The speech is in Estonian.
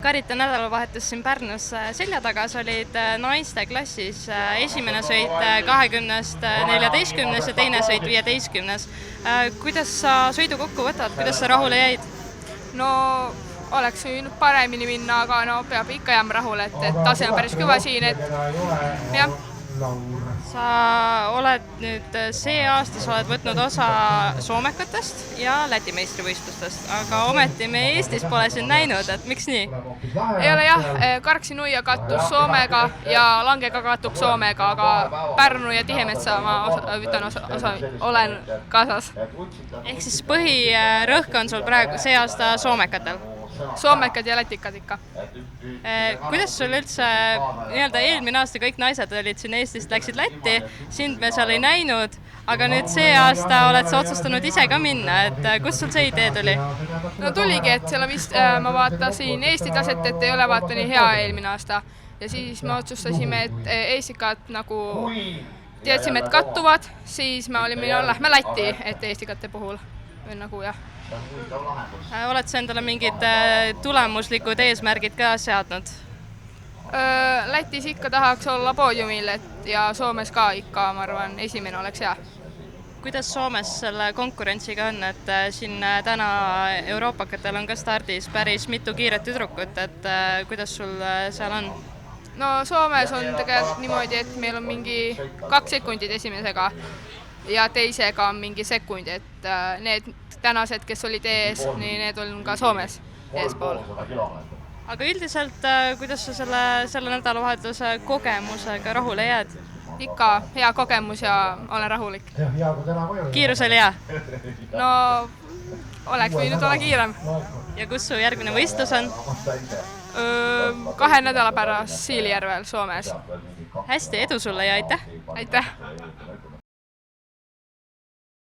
Karita nädalavahetus siin Pärnus selja taga, sa olid naiste klassis esimene sõit 20-st 14 ja teine sõit 15. Kuidas sa sõidu kokku võtad, kuidas sa rahule jäid? No oleks võinud paremini minna, aga no peab ikka jääma rahule, et tase on päris kõva siin, et jah. Sa oled nüüd see aasta, sa oled võtnud osa soomekatest ja Läti meistrivõistlustest, aga ometi me Eestis pole sind näinud, et miks nii? Ei ole jah, Karksi-Nuia kattus Soomega ja Langega kattub Soomega, aga Pärnu ja Tihemetsa ma olen kaasas. Ehk siis põhirõhk on sul praegu see aasta soomekatel? Soomekad ja lätikad ikka. Kuidas sul üldse eelmine aasta kõik naised olid siin Eestist, läksid Lätti, sind me seal ei näinud, aga nüüd see aasta oled sa otsustanud ise ka minna, et kust sul see idee tuli? No tuligi, et seal vist ma vaatasin Eesti taset, et ei ole vaata nii hea eelmine aasta ja siis me otsustasime, et eestikad nagu teadsime, et kattuvad, siis me olime, lähme Lätti, et eestikate puhul või nagu jah. Oled sa endale mingid tulemuslikud eesmärgid ka seadnud? Lätis ikka tahaks olla poodiumil ja Soomes ka ikka, ma arvan, esimene oleks hea. Kuidas Soomes selle konkurentsiga on, et siin täna euroopakatel on ka stardis päris mitu kiiret tüdrukut, et kuidas sul seal on? No Soomes on tegelikult niimoodi, et meil on mingi 2 sekundit esimesega ja teisega on mingi sekund, et need tänased, kes olid ees, need on ka Soomes eespool. Aga üldiselt, kuidas sa selle nädalavahetuse kogemusega rahule jääd? Ikka hea kogemus ja olen rahulik. Kiirus oli hea? No oleks võinud olla kiirem. Ja kus su järgmine võistlus on? 2 nädala pärast Siilijärvel Soomes. Hästi, edu sulle ja aitäh! Aitäh!